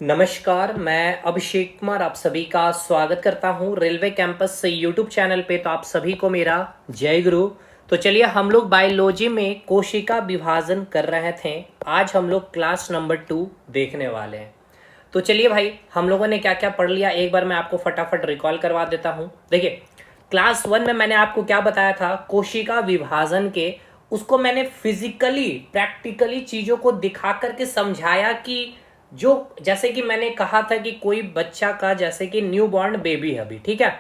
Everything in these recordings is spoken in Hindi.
नमस्कार, मैं अभिषेक कुमार आप सभी का स्वागत करता हूं रेलवे कैंपस से यूट्यूब चैनल पे। तो आप सभी को मेरा जय गुरु। तो चलिए हम लोग बायोलॉजी में कोशिका विभाजन कर रहे थे। आज हम लोग क्लास नंबर 2 देखने वाले हैं। तो चलिए भाई, हम लोगों ने क्या क्या पढ़ लिया एक बार मैं आपको फटाफट रिकॉल करवा देता हूँ। देखिए, क्लास 1 में मैंने आपको क्या बताया था, कोशिका विभाजन के उसको मैंने फिजिकली प्रैक्टिकली चीज़ों को दिखा करके समझाया कि जो जैसे कि मैंने कहा था कि कोई बच्चा का जैसे कि न्यू बॉर्न बेबी है अभी, ठीक है,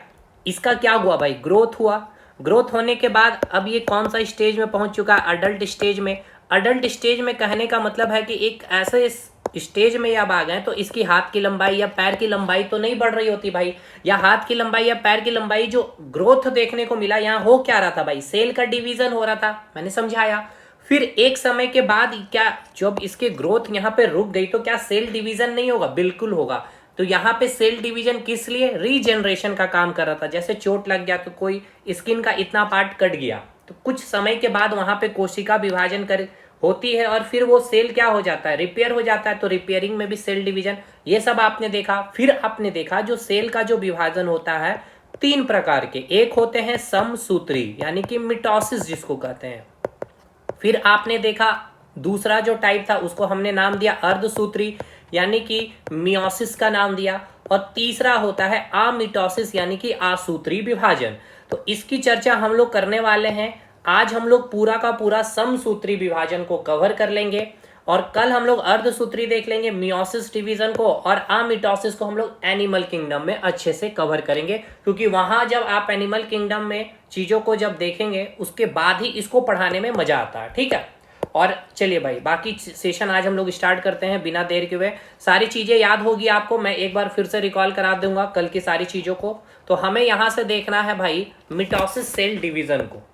इसका क्या हुआ भाई, ग्रोथ हुआ। ग्रोथ होने के बाद अब ये कौन सा स्टेज में पहुंच चुका है, अडल्ट स्टेज में। अडल्ट स्टेज में कहने का मतलब है कि एक ऐसे स्टेज में अब आ गए तो इसकी हाथ की लंबाई या पैर की लंबाई तो नहीं बढ़ रही होती भाई, या हाथ की लंबाई या पैर की लंबाई जो ग्रोथ देखने को मिला, यहाँ हो क्या रहा था भाई, सेल का डिवीजन हो रहा था, मैंने समझाया। फिर एक समय के बाद क्या, जब इसके ग्रोथ यहाँ पे रुक गई तो क्या सेल डिवीजन नहीं होगा, बिल्कुल होगा। तो यहाँ पे सेल डिवीजन किस लिए, रीजनरेशन का काम कर रहा था। जैसे चोट लग गया तो कोई स्किन का इतना पार्ट कट गया तो कुछ समय के बाद वहां पे कोशिका विभाजन कर होती है और फिर वो सेल क्या हो जाता है, रिपेयर हो जाता है। तो रिपेयरिंग में भी सेल डिवीजन, ये सब आपने देखा। फिर आपने देखा जो सेल का जो विभाजन होता है 3 प्रकार के, एक होते हैं समसूत्री यानी कि मिटोसिस जिसको कहते हैं। फिर आपने देखा दूसरा जो टाइप था उसको हमने नाम दिया अर्धसूत्री यानी कि मियोसिस का नाम दिया। और तीसरा होता है अमिटोसिस यानी कि आसूत्री विभाजन। तो इसकी चर्चा हम लोग करने वाले हैं। आज हम लोग पूरा का पूरा समसूत्री विभाजन को कवर कर लेंगे और कल हम लोग अर्धसूत्री देख लेंगे, मियोसिस डिवीजन को, और अमिटोसिस को हम लोग एनिमल किंगडम में अच्छे से कवर करेंगे, क्योंकि वहां जब आप एनिमल किंगडम में चीजों को जब देखेंगे उसके बाद ही इसको पढ़ाने में मजा आता है, ठीक है। और चलिए भाई, बाकी सेशन आज हम लोग स्टार्ट करते हैं बिना देर के हुए। सारी चीजें याद होगी आपको, मैं एक बार फिर से रिकॉल करा दूंगा कल की सारी चीजों को। तो हमें यहां से देखना है भाई मिटोसिस सेल डिवीजन को,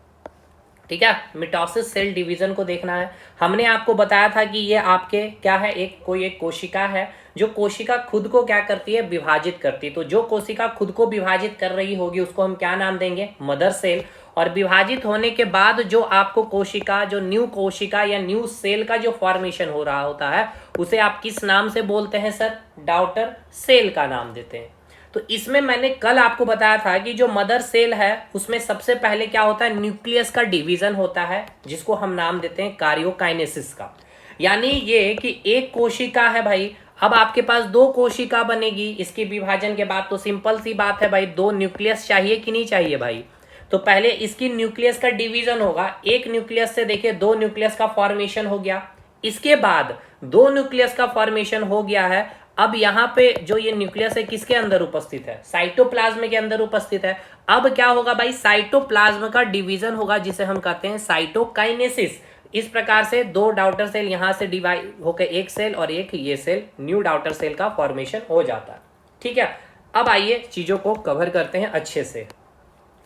ठीक है, मिटोसिस सेल डिवीजन को देखना है। हमने आपको बताया था कि ये आपके क्या है, एक कोशिका है जो कोशिका खुद को क्या करती है, विभाजित करती है। तो जो कोशिका खुद को विभाजित कर रही होगी उसको हम क्या नाम देंगे, मदर सेल। और विभाजित होने के बाद जो आपको कोशिका, जो न्यू कोशिका या न्यू सेल का जो फॉर्मेशन हो रहा होता है उसे आप किस नाम से बोलते हैं सर, डॉटर सेल का नाम देते हैं। तो इसमें मैंने कल आपको बताया था कि जो मदर सेल है उसमें सबसे पहले क्या होता है, न्यूक्लियस का डिवीजन होता है जिसको हम नाम देते हैं कार्योकाइनेसिस का। यानी ये कि एक कोशिका है भाई, अब आपके पास 2 कोशिका बनेगी इसके विभाजन के बाद। तो सिंपल सी बात है भाई, 2 न्यूक्लियस चाहिए कि नहीं चाहिए भाई। तो पहले इसकी न्यूक्लियस का डिवीजन होगा, एक न्यूक्लियस से देखिए 2 न्यूक्लियस का फॉर्मेशन हो गया। इसके बाद 2 न्यूक्लियस का फॉर्मेशन हो गया है, अब यहाँ पे जो ये न्यूक्लियस है किसके अंदर उपस्थित है, साइटोप्लाज्म के अंदर उपस्थित है। अब क्या होगा भाई, साइटोप्लाज्म का डिवीजन होगा जिसे हम कहते हैं साइटोकाइनेसिस। इस प्रकार से 2 डॉटर सेल यहाँ से डिवाइड होकर एक सेल और एक ये सेल, न्यू डॉटर सेल का फॉर्मेशन हो जाता है, ठीक है। अब आइए चीजों को कवर करते हैं अच्छे से।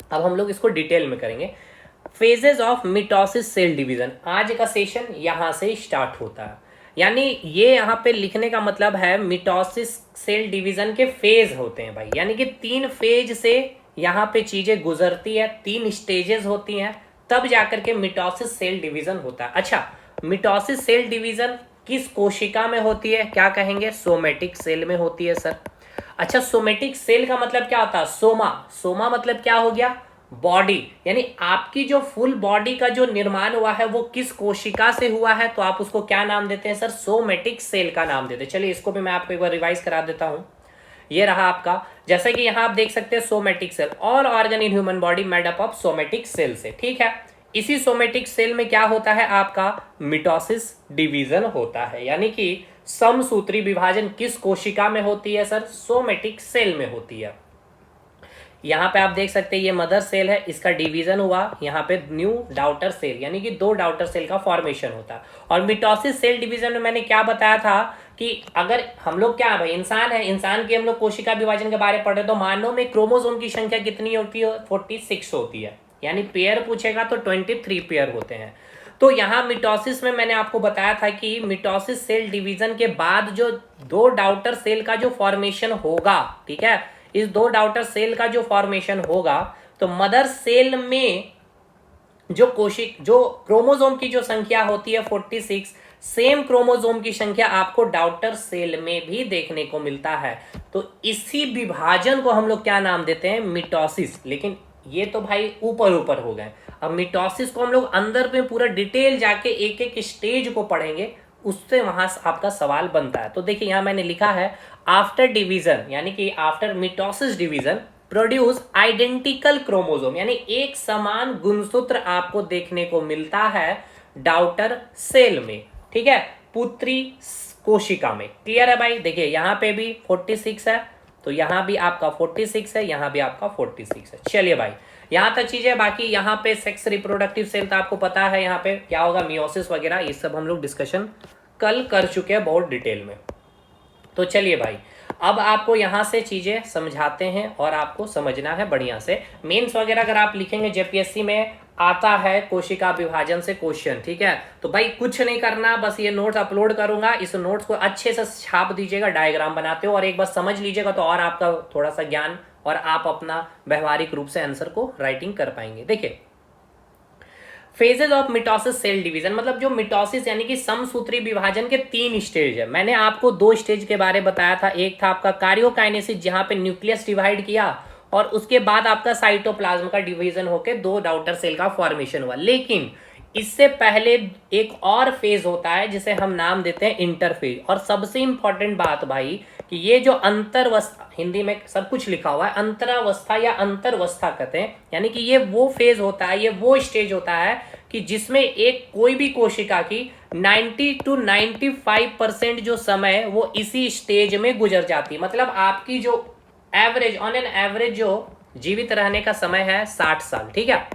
अब हम लोग इसको डिटेल में करेंगे। Phases of mitosis cell division, आज का सेशन यहां से स्टार्ट होता है। यानी ये यहाँ पे लिखने का मतलब है मिटोसिस सेल डिवीजन के फेज होते हैं भाई, यानी कि 3 फेज से यहाँ पे चीजें गुजरती है, 3 स्टेजेस होती हैं, तब जाकर के मिटोसिस सेल डिवीजन होता है। अच्छा, मिटोसिस सेल डिवीजन किस कोशिका में होती है, क्या कहेंगे, सोमेटिक सेल में होती है सर। अच्छा, सोमेटिक सेल का मतलब क्या होता है, सोमा। सोमा मतलब क्या हो गया, बॉडी, यानी आपकी जो फुल बॉडी का जो निर्माण हुआ है वो किस कोशिका से हुआ है, तो आप उसको क्या नाम देते हैं सर, सोमेटिक सेल का नाम देते हैं। चलिए इसको भी मैं आपको एक बार रिवाइज करा देता हूं। ये रहा आपका, जैसे कि यहां आप देख सकते हैं somatic cell, all organ in human body made up of somatic cell से, ठीक है। इसी सोमेटिक सेल में क्या होता है, आपका मिटोसिस डिवीजन होता है। यानी कि समसूत्री विभाजन किस कोशिका में होती है सर, सोमेटिक सेल में होती है। यहाँ पे आप देख सकते हैं ये मदर सेल है, इसका डिवीजन हुआ, यहाँ पे न्यू डॉटर सेल यानी कि 2 डॉटर सेल का फॉर्मेशन होता है। और मिटोसिस सेल डिवीजन में मैंने क्या बताया था कि अगर हम लोग क्या भाई, इंसान है, इंसान की हम लोग कोशिका विभाजन के बारे में पढ़ रहे, तो मानव में क्रोमोसोम की संख्या कितनी होती है, 46 होती है। यानी पेयर पूछेगा तो 23 पेयर होते हैं। तो यहाँ मिटोसिस में मैंने आपको बताया था कि मिटोसिस सेल डिवीजन के बाद जो 2 डॉटर सेल का जो फॉर्मेशन होगा, ठीक है, इस 2 डॉटर सेल का जो फॉर्मेशन होगा तो मदर सेल में जो क्रोमोसोम की जो संख्या होती है 46, सेम क्रोमोसोम की संख्या आपको डॉटर सेल में भी देखने को मिलता है। तो इसी विभाजन को हम लोग क्या नाम देते हैं, मिटोसिस। लेकिन ये तो भाई ऊपर ऊपर हो गए। अब मिटोसिस को हम लोग अंदर में पूरा डिटेल जाके एक एक स्टेज को पढ़ेंगे, उससे वहां आपका सवाल बनता है। तो देखिए यहां मैंने लिखा है आफ्टर डिवीजन, यानी कि after mitosis division produce identical chromosome, यानी एक समान गुणसूत्र आपको देखने को मिलता है डॉटर सेल में, ठीक है, पुत्री कोशिका में। क्लियर है भाई? देखिए यहां पे भी 46 है, तो यहां भी आपका 46 है, यहां भी आपका 46 है। चलिए भाई यहां तक चीज है। बाकी यहां पे सेक्स रिप्रोडक्टिव सेल तो आपको पता है यहां पे क्या होगा, मियोसिस वगैरह, ये सब हम लोग डिस्कशन कल कर चुके हैं बहुत डिटेल में। तो चलिए भाई अब आपको यहां से चीजें समझाते हैं और आपको समझना है बढ़िया से। मेंस वगैरह अगर आप लिखेंगे, जेपीएससी में आता है कोशिका विभाजन से क्वेश्चन, ठीक है, तो भाई कुछ नहीं करना, बस ये नोट्स अपलोड करूंगा, इस नोट्स को अच्छे से छाप दीजिएगा डायग्राम बनाते हो और एक बार समझ लीजिएगा तो और आपका थोड़ा सा ज्ञान और आप अपना व्यवहारिक रूप से आंसर को राइटिंग कर पाएंगे। देखिए phases of mitosis cell division, मतलब जो मिटोसिस यानी कि समसूत्री विभाजन के 3 स्टेज है। मैंने आपको 2 स्टेज के बारे में बताया था, एक था आपका कार्योकाइनेसिस जहां पे न्यूक्लियस डिवाइड किया और उसके बाद आपका साइटोप्लाज्म का डिवीजन होकर 2 डॉटर सेल का फॉर्मेशन हुआ। लेकिन इससे पहले एक और फेज होता है जिसे हम नाम देते हैं इंटरफेज। और सबसे इंपॉर्टेंट बात भाई कि ये जो अंतरवस्था, हिंदी में सब कुछ लिखा हुआ है, अंतरावस्था या अंतरवस्था कहते हैं, यानी कि ये वो फेज होता है, ये वो स्टेज होता है कि जिसमें एक कोई भी कोशिका की 90 to 95% जो समय वो इसी स्टेज में गुजर जाती है। मतलब आपकी जो एवरेज, ऑन एन एवरेज जो जीवित रहने का समय है 60 साल, ठीक है,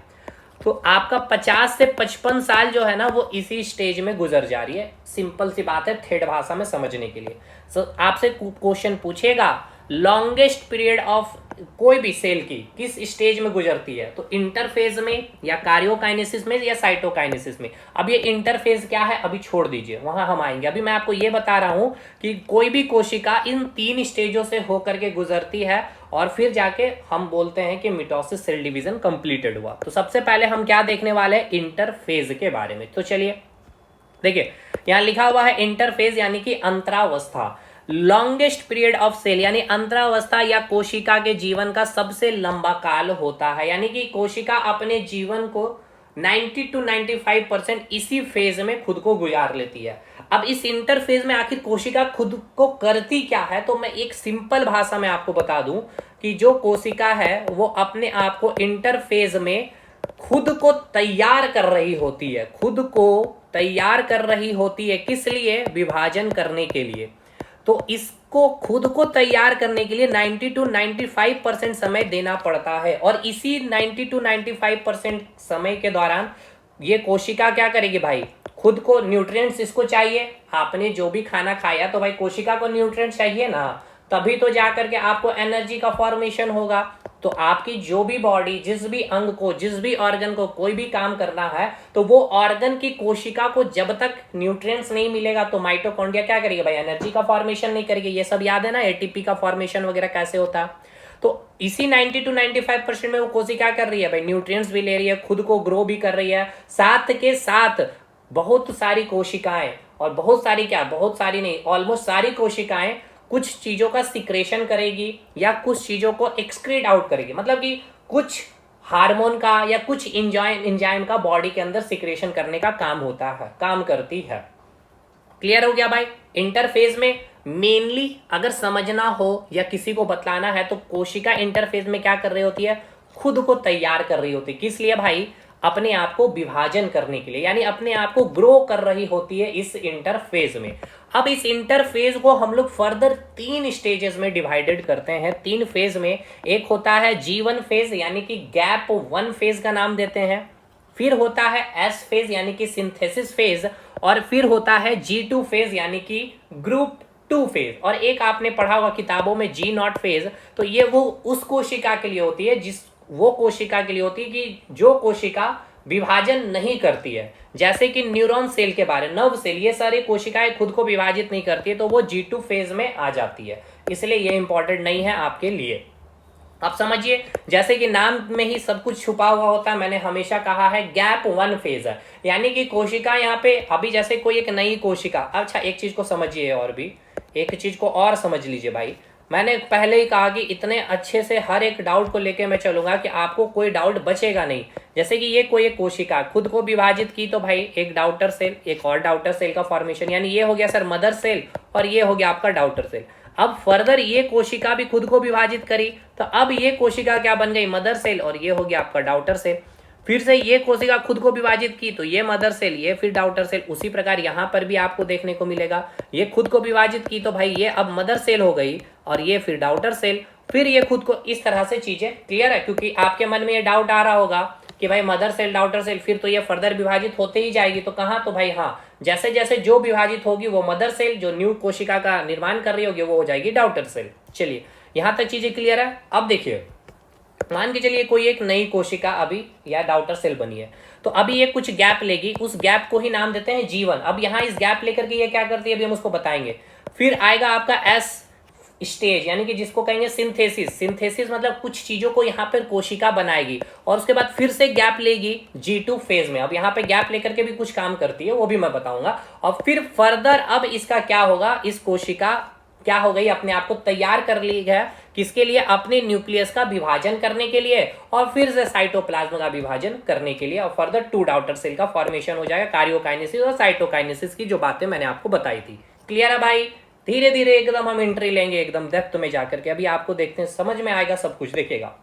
तो आपका 50 से 55 साल जो है ना वो इसी स्टेज में गुजर जा रही है। सिंपल सी बात है थेड भाषा में समझने के लिए। आपसे क्वेश्चन पूछेगा लॉन्गेस्ट पीरियड ऑफ कोई भी सेल की किस स्टेज में गुजरती है, तो इंटरफेज में या कार्योकाइनेसिस में या साइटोकाइनेसिस में। अब ये इंटरफेज क्या है अभी छोड़ दीजिए, वहां हम आएंगे। अभी मैं आपको ये बता रहा हूं कि कोई भी कोशिका इन 3 स्टेजों से होकर के गुजरती है और फिर जाके हम बोलते हैं कि मिटोसिस सेल डिवीजन कंप्लीटेड हुआ। तो सबसे पहले हम क्या देखने वाले हैं, इंटरफेज के बारे में। तो चलिए देखिए यहां लिखा हुआ है इंटरफेज यानी कि अंतरावस्था, लॉन्गेस्ट पीरियड ऑफ सेल, यानी अंतरावस्था या कोशिका के जीवन का सबसे लंबा काल होता है। यानी कि कोशिका अपने जीवन को 90 to 95% इसी फेज में खुद को गुजार लेती है। अब इस इंटरफेज में आखिर कोशिका खुद को करती क्या है, तो मैं एक सिंपल भाषा में आपको बता दूं कि जो कोशिका है वो अपने आप को इंटरफेज में खुद को तैयार कर रही होती है, खुद को तैयार कर रही होती है। किस लिए? विभाजन करने के लिए। तो इसको खुद को तैयार करने के लिए 90 to 95% समय देना पड़ता है और इसी 90 to 95% समय के दौरान ये कोशिका क्या करेगी भाई, खुद को न्यूट्रिएंट्स इसको चाहिए। आपने जो भी खाना खाया तो भाई कोशिका को न्यूट्रिएंट्स चाहिए ना, तभी तो जाकर के आपको एनर्जी का फॉर्मेशन होगा। तो आपकी जो भी बॉडी, जिस भी अंग को, जिस भी ऑर्गन को कोई भी काम करना है तो वो ऑर्गन की कोशिका को जब तक न्यूट्रिएंट्स नहीं मिलेगा तो माइटोकॉन्ड्रिया क्या करेगी भाई, एनर्जी का फॉर्मेशन नहीं करेगी। ये सब याद है ना, एटीपी का फॉर्मेशन वगैरह कैसे होता है। तो इसी 90 to 95% में वो कोशिका कर रही है भाई, न्यूट्रिएंट्स भी ले रही है, खुद को ग्रो भी कर रही है, साथ के साथ बहुत सारी कोशिकाएं, और बहुत सारी क्या, बहुत सारी नहीं, ऑलमोस्ट सारी कोशिकाएं कुछ चीजों का सिक्रेशन करेगी या कुछ चीजों को एक्सक्रीट आउट करेगी। मतलब कि कुछ हार्मोन का या कुछ एंजाइम का बॉडी के अंदर सिक्रेशन करने का काम होता है, काम करती है। क्लियर हो गया भाई? इंटरफेज में मेनली अगर समझना हो या किसी को बतलाना है तो कोशिका इंटरफेज में क्या कर रही होती है, खुद को तैयार कर रही होती है। किस लिए भाई? अपने आप को विभाजन करने के लिए, यानी अपने आप को ग्रो कर रही होती है इस इंटरफेज में। अब इस इंटरफेज को हम लोग फर्दर 3 स्टेजेस में डिवाइडेड करते हैं, 3 फेज में। एक होता है G1 फेज यानी कि गैप 1 फेज का नाम देते हैं, फिर होता है S फेज यानी कि सिंथेसिस फेज, और फिर होता है G2 फेज यानी कि ग्रुप 2 फेज, और एक आपने पढ़ा होगा किताबों में G0 फेज। तो ये वो उस कोशिका के लिए होती है वो कोशिका के लिए होती है कि जो कोशिका विभाजन नहीं करती है, जैसे कि न्यूरॉन सेल के बारे, नर्व सेल, ये सारी कोशिकाएं खुद को विभाजित नहीं करती है, तो वो G2 फेज में आ जाती है। इसलिए ये इंपॉर्टेंट नहीं है आपके लिए। आप समझिए, जैसे कि नाम में ही सब कुछ छुपा हुआ होता है, मैंने हमेशा कहा है गैप वन फेज है, यानी कि कोशिका यहाँ पे अभी जैसे कोई एक नई कोशिका, अच्छा एक चीज को समझिए, और भी एक चीज को और समझ लीजिए भाई, मैंने पहले ही कहा कि इतने अच्छे से हर एक डाउट को लेके मैं चलूंगा कि आपको कोई डाउट बचेगा नहीं। जैसे कि ये कोई एक कोशिका खुद को विभाजित की तो भाई एक डाउटर सेल, एक और डाउटर सेल का फॉर्मेशन, यानी ये हो गया सर मदर सेल और ये हो गया आपका डाउटर सेल। अब फर्दर ये कोशिका भी खुद को विभाजित करी तो अब ये कोशिका क्या बन गई, मदर सेल, और ये हो गया आपका डाउटर सेल। फिर से ये कोशिका खुद को विभाजित की तो ये मदर सेल, ये फिर डाउटर सेल। उसी प्रकार यहां पर भी आपको देखने को मिलेगा, ये खुद को विभाजित की तो भाई ये अब मदर सेल हो गई और ये फिर डाउटर सेल, फिर ये खुद को, इस तरह से चीजें क्लियर है। क्योंकि आपके मन में ये डाउट आ रहा होगा कि भाई मदर सेल डाउटर सेल फिर तो ये फर्दर विभाजित होते ही जाएगी, तो कहाँ, तो भाई हाँ, जैसे जैसे जो विभाजित होगी वो मदर सेल, जो न्यू कोशिका का निर्माण कर रही होगी वो हो जाएगी डाउटर सेल। चलिए यहां तक चीजें क्लियर है। अब देखिए, मान के चलिए कोई एक नई कोशिका अभी या डाउटर सेल बनी है, तो अभी ये कुछ गैप लेगी, उस गैप को ही नाम देते हैं जीवन। अब यहाँ इस गैप लेकर के ये क्या करती है अभी हम उसको बताएंगे। फिर आएगा आपका एस स्टेज, यानी कि जिसको कहेंगे सिंथेसिस। सिंथेसिस मतलब कुछ चीजों को यहाँ पर कोशिका बनाएगी और उसके बाद फिर से गैप लेगी G2 फेज में। अब यहाँ पे गैप लेकर के भी कुछ काम करती है, वो भी मैं बताऊंगा। और फिर फर्दर अब इसका क्या होगा, इस कोशिका क्या हो गई, अपने आप को तैयार कर ली है किसके लिए, अपने न्यूक्लियस का विभाजन करने के लिए और फिर से साइटोप्लाज्म का विभाजन करने के लिए, और फर्दर टू डाउटर सेल का फॉर्मेशन हो जाएगा, कार्योकाइनेसिस और साइटोकाइनेसिस की जो बातें मैंने आपको बताई थी। क्लियर है भाई। धीरे धीरे एकदम हम एंट्री लेंगे एकदम डेप्थ में जाकर के, अभी आपको देखते हैं समझ में आएगा सब कुछ, देखिएगा।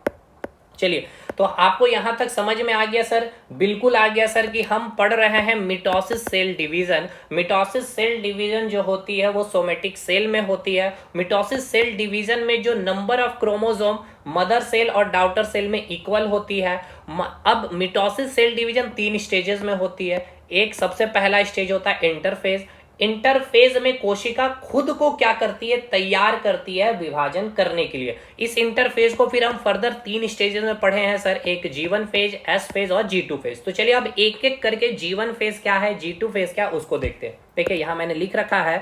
चलिए, तो आपको यहां तक समझ में आ गया सर, बिल्कुल आ गया सर, कि हम पढ़ रहे हैं mitosis cell division. Mitosis cell division जो होती है वो सोमेटिक सेल में होती है। मिटोसिस सेल डिवीजन में जो number of chromosome mother cell और डाउटर सेल में इक्वल होती है। अब मिटोसिस सेल डिवीजन 3 स्टेजेस में होती है। एक सबसे पहला स्टेज होता है इंटरफेज। इंटरफेज में कोशिका खुद को क्या करती है, तैयार करती है विभाजन करने के लिए। इस इंटरफेज को फिर हम फर्दर 3 स्टेजेस में पढ़े हैं सर, एक G1 फेज, S फेज और G2 फेज। तो चलिए अब एक एक करके G1 फेज क्या है, G2 फेज क्या, उसको देखते हैं। देखिए यहां मैंने लिख रखा है,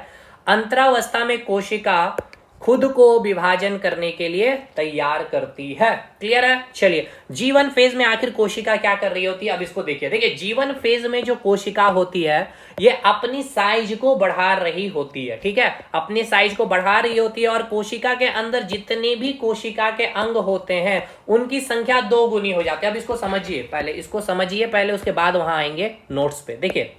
अंतरावस्था में कोशिका खुद को विभाजन करने के लिए तैयार करती है। क्लियर है। चलिए G1 फेज में आखिर कोशिका क्या कर रही होती है, अब इसको देखिए। देखिए G1 फेज में जो कोशिका होती है ये अपनी साइज को बढ़ा रही होती है, ठीक है, अपनी साइज को बढ़ा रही होती है और कोशिका के अंदर जितने भी कोशिका के अंग होते हैं उनकी संख्या 2 गुनी हो जाती है। अब इसको समझिए पहले, इसको समझिए पहले, उसके बाद वहां आएंगे नोट्स पे। देखिए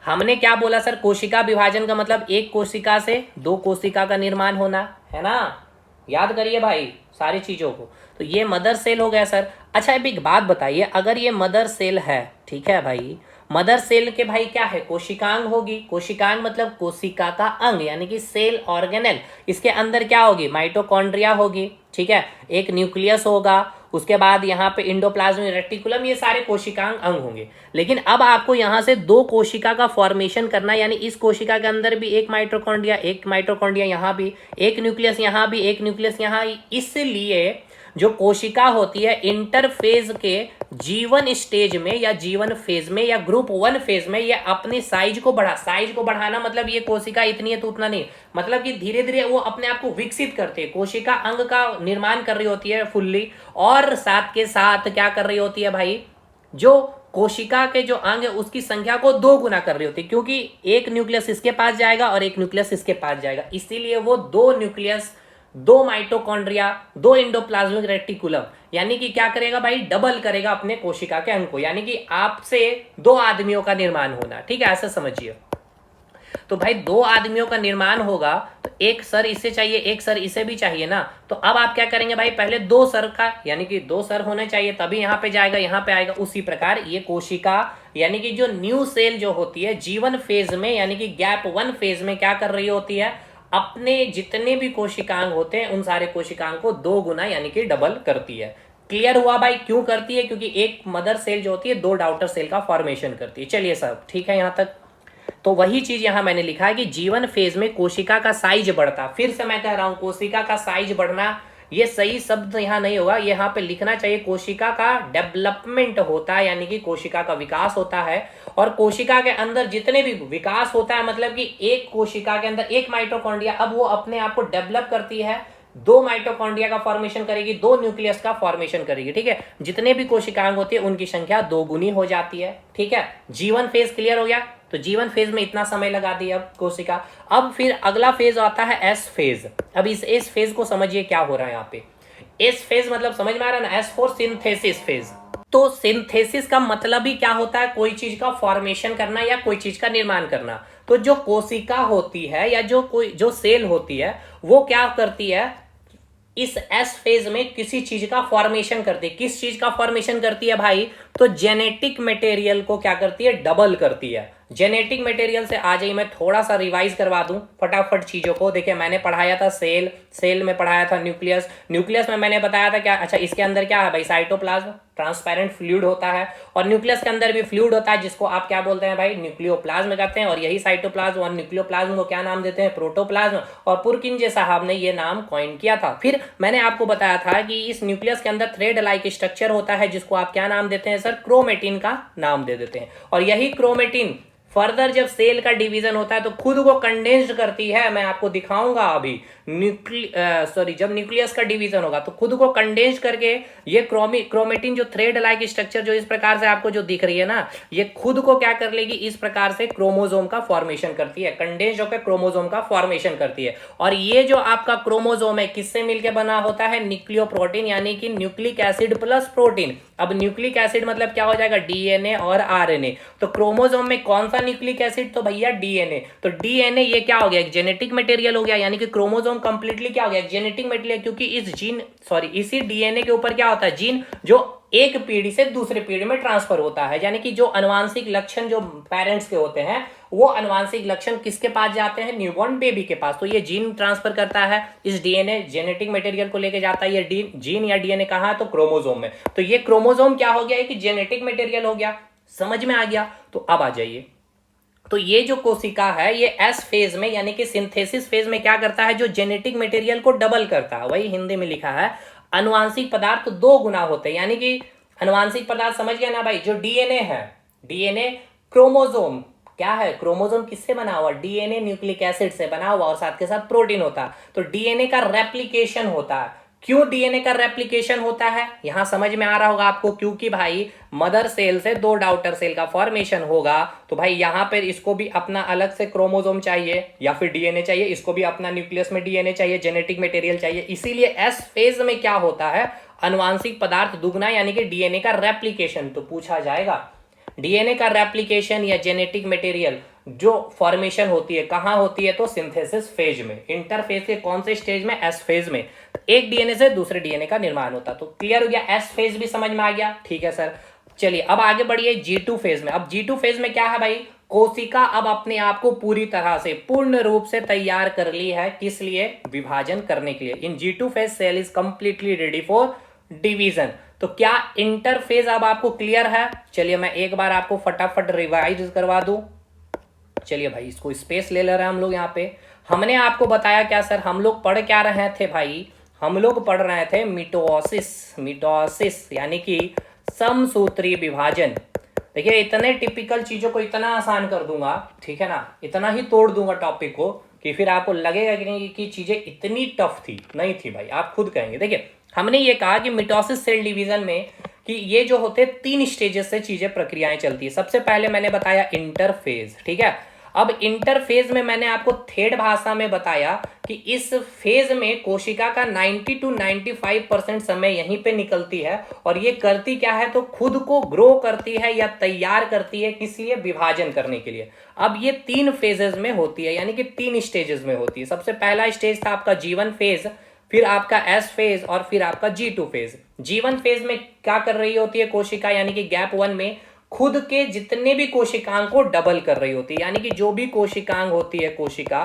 हमने क्या बोला सर, कोशिका विभाजन का मतलब एक कोशिका से 2 कोशिका का निर्माण होना, है ना, याद करिए भाई सारी चीजों को। तो ये मदर सेल हो गया सर। अच्छा अब एक बात बताइए, अगर ये मदर सेल है, ठीक है भाई, मदर सेल के भाई क्या है, कोशिकांग होगी। कोशिकांग मतलब कोशिका का अंग, यानी कि सेल ऑर्गेनेल। इसके अंदर क्या होगी, माइटोकॉन्ड्रिया होगी, ठीक है, एक न्यूक्लियस होगा, उसके बाद यहाँ पे इंडोप्लाज्मिक रेटिकुलम, ये सारे कोशिकांग अंग होंगे। लेकिन अब आपको यहाँ से 2 कोशिका का फॉर्मेशन करना है, यानी इस कोशिका के अंदर भी एक माइटोकॉन्ड्रिया यहाँ भी, एक न्यूक्लियस यहाँ भी, एक न्यूक्लियस यहाँ। इसलिए जो कोशिका होती है इंटरफेज के G1 स्टेज में या G1 फेज में या ग्रुप 1 फेज में ये अपनी साइज को बढ़ाना मतलब ये कोशिका इतनी है तो उतना नहीं, मतलब कि धीरे धीरे वो अपने आप को विकसित करते हैं, कोशिका अंग का निर्माण कर रही होती है फुल्ली, और साथ के साथ क्या कर रही होती है भाई, जो कोशिका के जो अंग है उसकी संख्या को 2 गुना कर रही होती है, क्योंकि एक न्यूक्लियस इसके पास जाएगा और एक न्यूक्लियस इसके पास जाएगा, इसीलिए वो 2 न्यूक्लियस, 2 माइटोकॉन्ड्रिया, 2 इंडोप्लाज्मिक रेटिकुलम, यानी कि क्या करेगा भाई, डबल करेगा अपने कोशिका के अंग को, यानी कि आपसे 2 आदमियों का निर्माण होना, ठीक है, ऐसा समझिए। तो भाई 2 आदमियों का निर्माण होगा तो एक सर इसे चाहिए, एक सर इसे भी चाहिए ना। तो अब आप क्या करेंगे भाई, पहले 2 सर का, यानी कि 2 सर होने चाहिए तभी यहाँ पे जाएगा, यहाँ पे आएगा। उसी प्रकार ये कोशिका, यानी कि जो न्यू सेल जो होती है G1 फेज में, यानी कि गैप 1 फेज में क्या कर रही होती है, अपने जितने भी कोशिकांग होते हैं उन सारे कोशिकांग को 2 गुना यानी कि डबल करती है। क्लियर हुआ भाई, क्यों करती है, क्योंकि एक मदर सेल जो होती है 2 डाउटर सेल का फॉर्मेशन करती है। चलिए सब ठीक है यहां तक। तो वही चीज यहां मैंने लिखा है कि G1 फेज में कोशिका का साइज बढ़ता, फिर से मैं कह रहा हूं कोशिका का साइज बढ़ना, ये सही शब्द यहाँ नहीं होगा, यहाँ पे लिखना चाहिए कोशिका का डेवलपमेंट होता है, यानी कि कोशिका का विकास होता है। और कोशिका के अंदर जितने भी विकास होता है, मतलब कि एक कोशिका के अंदर एक माइटोकॉन्ड्रिया अब वो अपने आप को डेवलप करती है दो माइटोकॉन्ड्रिया का फॉर्मेशन करेगी, दो न्यूक्लियस का फॉर्मेशन करेगी, ठीक है। जितने भी कोशिकाएं होती है उनकी संख्या दोगुनी हो जाती है, ठीक है। जीवन फेज क्लियर हो गया। तो जीवन फेज में इतना समय लगा दिया अब कोशिका। अब फिर अगला फेज आता है एस फेज। अब इस एस फेज को समझिए क्या हो रहा है यहाँ पे। एस फेज मतलब समझ में आ रहा है ना, एस फॉर सिंथेसिस फेज। तो सिंथेसिस का मतलब ही क्या होता है, कोई चीज का फॉर्मेशन करना या कोई चीज का निर्माण करना। तो जो कोशिका होती है या जो सेल होती है वो क्या करती है, इस एस फेज में किसी चीज का फॉर्मेशन करती है। किस चीज का फॉर्मेशन करती है भाई, तो जेनेटिक मटेरियल को क्या करती है, डबल करती है। जेनेटिक मटेरियल से आ जाइए, मैं थोड़ा सा रिवाइज करवा दूं फटाफट चीजों को। देखिए मैंने पढ़ाया था सेल, सेल में पढ़ाया था न्यूक्लियस, न्यूक्लियस में मैंने बताया था क्या, अच्छा इसके अंदर क्या है भाई, साइटोप्लाज्म, ट्रांसपेरेंट फ्लूइड होता है। और न्यूक्लियस के अंदर भी फ्लूइड होता है जिसको आप क्या बोलते हैं भाई, न्यूक्लियोप्लाज्म कहते हैं। और यही साइटोप्लाज्म और न्यूक्लियोप्लाज्म को क्या नाम देते हैं, प्रोटोप्लाज्म। और पुरकिंजे साहब ने ये नाम कॉइन किया था। फिर मैंने आपको बताया था कि इस न्यूक्लियस के अंदर थ्रेड लाइक स्ट्रक्चर होता है जिसको आप क्या नाम देते हैं सर, क्रोमेटिन का नाम दे देते हैं। और यही क्रोमेटिन फर्दर जब सेल का डिवीजन होता है तो खुद को कंडेंस्ड करती है। मैं आपको दिखाऊंगा अभी जब न्यूक्लियस का डिवीजन होगा तो खुद को कंडेंस करके ये क्रोमेटिन जो थ्रेड लाइक स्ट्रक्चर जो इस प्रकार से आपको जो दिख रही है ना, ये खुद को क्या कर लेगी, इस प्रकार से क्रोमोसोम का फॉर्मेशन करती है, कंडेंस होकर क्रोमोसोम का फॉर्मेशन करती है। और ये जो आपका क्रोमोसोम है किससे मिलकर बना होता है, न्यूक्लियोप्रोटीन यानी कि न्यूक्लिक एसिड प्लस प्रोटीन। अब न्यूक्लिक एसिड मतलब क्या हो जाएगा, डीएनए और आरएनए। तो क्रोमोसोम में कौन सा न्यूक्लिक एसिड, तो भैया डीएनए। तो डीएनए ये क्या हो गया, एक जेनेटिक मटेरियल हो गया, यानी कि क्रोमोसोम कंप्लीटली क्या हो गया, जेनेटिक मटेरियल। क्योंकि इसी डीएनए के ऊपर क्या होता है, जीन जो एक पीढ़ी से दूसरे पीढ़ी में ट्रांसफर होता है। यानी कि जो अनुवांशिक लक्षण जो पेरेंट्स के होते हैं वो अनुवांशिक लक्षण किसके पास जाते हैं, न्यूबॉर्न बेबी के पास। तो ये जीन ट्रांसफर करता है, इस डीएनए जेनेटिक मटेरियल को लेके जाता है। ये जीन या डीएनए कहाँ है, तो क्रोमोसोम में। तो ये क्रोमोसोम क्या हो गया, कि जेनेटिक मटेरियल हो गया। समझ में आ गया। तो अब आ जाइए, तो ये जो कोशिका है ये एस फेज में यानी कि सिंथेसिस फेज में क्या करता है, जो जेनेटिक मटेरियल को डबल करता है। वही हिंदी में लिखा है, अनुवांशिक पदार्थ दो गुना होते हैं। यानी कि अनुवांशिक पदार्थ समझ गया ना भाई, जो डीएनए है, डीएनए क्रोमोसोम क्या है, क्रोमोसोम किससे बना हुआ, डीएनए न्यूक्लिक एसिड से बना हुआ और साथ के साथ प्रोटीन होता है। तो डीएनए का रेप्लिकेशन होता है। क्यों डीएनए का रेप्लिकेशन होता है, यहां समझ में आ रहा होगा आपको, क्योंकि भाई मदर सेल से दो डाउटर सेल का फॉर्मेशन होगा। तो भाई यहां पर इसको भी अपना अलग से क्रोमोसोम चाहिए या फिर डीएनए चाहिए, इसको भी अपना न्यूक्लियस में डीएनए चाहिए, जेनेटिक मटेरियल चाहिए। इसीलिए एस फेज में क्या होता है, अनुवांशिक पदार्थ दुगना यानी कि डीएनए का रेप्लिकेशन। तो पूछा जाएगा डीएनए का रेप्लिकेशन या जेनेटिक मटेरियल जो फॉर्मेशन होती है कहां होती है, तो सिंथेसिस फेज में। इंटरफेज के कौन से स्टेज में, एस फेज में। एक डीएनए से दूसरे डीएनए का निर्माण होता। तो क्लियर हो गया, एस फेज भी समझ में आ गया, ठीक है सर। चलिए अब आगे बढ़िए G2 फेज में। अब G2 फेज में क्या है भाई, कोशिका अब अपने आप को पूरी तरह से पूर्ण रूप से तैयार कर ली है, किस लिए, विभाजन करने के लिए। In G2 phase cell is completely ready for division. तो क्या इंटरफेज अब आपको क्लियर है। चलिए मैं एक बार आपको फटाफट रिवाइज करवा दूं। चलिए भाई इसको स्पेस ले ले रहे हैं हम लोग यहाँ पे। हमने आपको बताया क्या सर, हम लोग पढ़ क्या रहे थे भाई, हम लोग पढ़ रहे थे मिटोसिस यानी कि समसूत्री विभाजन। देखिए इतने टिपिकल चीजों को इतना आसान कर दूंगा, ठीक है ना, इतना ही तोड़ दूंगा टॉपिक को कि फिर आपको लगेगा कि नहीं कि चीजें इतनी टफ थी, नहीं थी भाई, आप खुद कहेंगे। देखिए हमने ये कहा कि मिटोसिस सेल डिवीजन में कि ये जो होते तीन स्टेजेस से चीजें प्रक्रियाएं चलती है। सबसे पहले मैंने बताया इंटरफेज, ठीक है। अब इंटरफेज में मैंने आपको थेड भाषा में बताया कि इस फेज में कोशिका का 90 to 95% समय यहीं पे निकलती है। और ये करती क्या है, तो खुद को ग्रो करती है या तैयार करती है, किस लिए, विभाजन करने के लिए। अब ये तीन फेजेस में होती है, यानी कि तीन स्टेजेस में होती है। सबसे पहला स्टेज था आपका जीवन फेज, फिर आपका एस फेज और फिर आपका G2 फेज। जीवन फेज में क्या कर रही होती है कोशिका, यानी कि गैप 1 में खुद के जितने भी कोशिकांग को डबल कर रही होती है। यानी कि जो भी कोशिकांग होती है कोशिका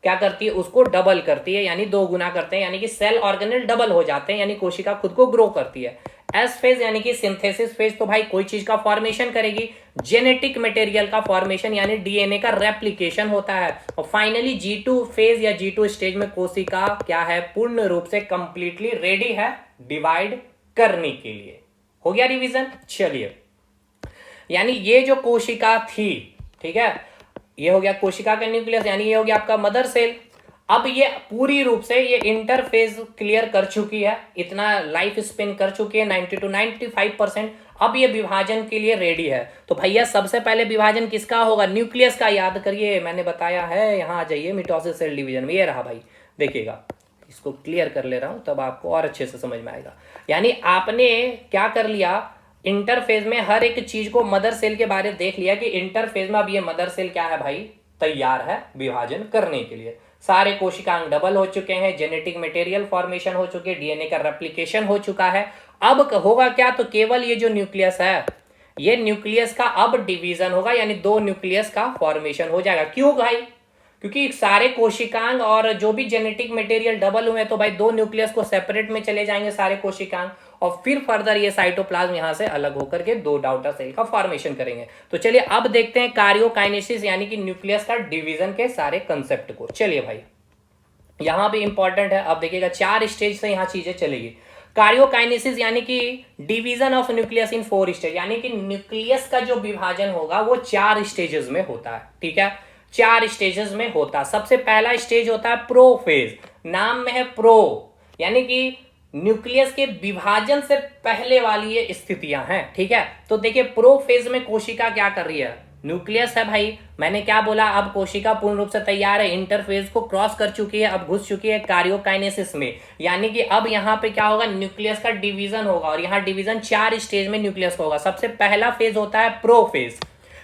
क्या करती है, उसको डबल करती है, यानी दो गुना करते हैं, यानी कि सेल ऑर्गेनेल डबल हो जाते हैं, यानी कोशिका खुद को ग्रो करती है। एस फेज यानी कि सिंथेसिस फेज, तो भाई कोई चीज का फॉर्मेशन करेगी, जेनेटिक मटेरियल का फॉर्मेशन यानी डीएनए का रेप्लिकेशन होता है। और फाइनली G2 फेज या G2 स्टेज में कोशिका क्या है, पूर्ण रूप से कंप्लीटली रेडी है डिवाइड करने के लिए। हो गया रिवीजन। चलिए यानी ये जो कोशिका थी, ठीक है, ये हो गया कोशिका का न्यूक्लियस, यानी ये हो गया आपका मदर सेल। अब ये पूरी रूप से ये इंटरफेज क्लियर कर चुकी है, इतना लाइफ स्पेन कर चुकी है 90 to 95%। अब ये विभाजन के लिए रेडी है। तो भैया सबसे पहले विभाजन किसका होगा? न्यूक्लियस का। याद करिए, मैंने बताया है, यहाँ आ जाइए मिटोसिस सेल डिवीजन में, ये रहा भाई, देखिएगा, इसको क्लियर कर ले रहा हूं तब आपको और अच्छे से समझ में आएगा। यानी आपने क्या कर लिया, इंटरफेज में हर एक चीज को, मदर सेल के बारे में देख लिया कि इंटरफेज में अब ये मदर सेल क्या है भाई, तैयार है विभाजन करने के लिए। सारे कोशिकांग डबल हो चुके हैं, जेनेटिक मटेरियल फॉर्मेशन हो चुके, डीएनए का रेप्लिकेशन हो चुका है। अब होगा क्या, तो केवल ये जो न्यूक्लियस है, ये न्यूक्लियस का अब डिवीजन होगा, यानी दो न्यूक्लियस का फॉर्मेशन हो जाएगा। क्यों भाई? क्योंकि सारे कोशिकांग और जो भी जेनेटिक मटेरियल डबल हुए तो भाई दो न्यूक्लियस को सेपरेट में चले जाएंगे सारे कोशिकांग, और फिर फर्दर ये साइटोप्लाज्म यहां से अलग होकर के दो डॉटर सेल का फॉर्मेशन करेंगे। तो चलिए अब देखते हैं कार्योकाइनेसिस यानी कि न्यूक्लियस का डिवीजन के सारे कंसेप्ट को। चलिए भाई, यहां भी इंपॉर्टेंट है, अब देखिएगा 4 स्टेज से यहां चीजें चलेगी। कार्योकाइनेसिस यानी कि division of nucleus in 4 stage, यानी कि न्यूक्लियस का जो विभाजन होगा वो 4 स्टेजेस में होता है। ठीक है, 4 स्टेजेस में होता है। सबसे पहला स्टेज होता है प्रोफेज, नाम में है प्रो, यानी कि न्यूक्लियस के विभाजन से पहले वाली ये स्थितियां हैं। ठीक है, तो देखिए प्रोफेज में कोशिका क्या कर रही है, न्यूक्लियस है भाई, मैंने क्या बोला, अब कोशिका पूर्ण रूप से तैयार है, इंटरफेज को क्रॉस कर चुकी है, अब घुस चुकी है कार्योकाइनेसिस में, यानी कि अब यहाँ पे क्या होगा, न्यूक्लियस का डिवीजन होगा, और यहाँ डिवीजन 4 स्टेज में न्यूक्लियस का होगा। सबसे पहला फेज होता है प्रोफेज।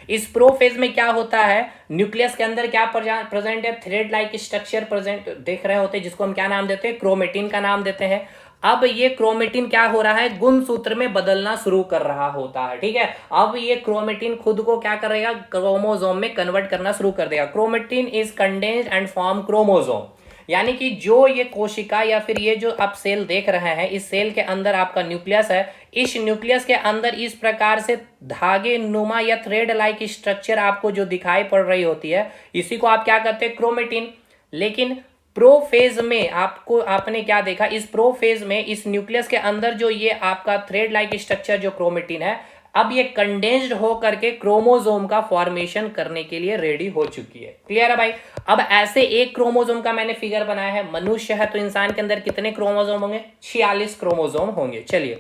इस प्रोफेज में क्या होता है, न्यूक्लियस के अंदर क्या प्रेजेंट है, थ्रेड लाइक स्ट्रक्चर प्रेजेंट देख रहे होते हैं, जिसको हम क्या नाम देते हैं, क्रोमेटिन का नाम देते हैं। अब ये क्रोमेटिन क्या हो रहा है, गुणसूत्र में बदलना शुरू कर रहा होता है। ठीक है, अब ये क्रोमेटिन खुद को क्या करेगा, क्रोमोसोम में कन्वर्ट करना शुरू कर देगा। Chromatin is condensed and form chromosome, यानी कि जो ये कोशिका या फिर ये जो आप सेल देख रहे हैं, इस सेल के अंदर आपका न्यूक्लियस है, इस न्यूक्लियस के अंदर इस प्रकार से धागे नुमा या थ्रेड लाइक स्ट्रक्चर आपको जो दिखाई पड़ रही होती है, इसी को आप क्या कहते हैं, क्रोमेटिन। लेकिन प्रोफेज में आपने क्या देखा, इस प्रोफेज में इस न्यूक्लियस के अंदर जो ये आपका थ्रेड लाइक स्ट्रक्चर जो क्रोमेटिन है, अब ये कंडेंस्ड हो करके क्रोमोसोम का फॉर्मेशन करने के लिए रेडी हो चुकी है। क्लियर है भाई? अब ऐसे एक क्रोमोसोम का मैंने फिगर बनाया है, मनुष्य है तो इंसान के अंदर कितने क्रोमोसोम होंगे, 46 क्रोमोसोम होंगे। चलिए,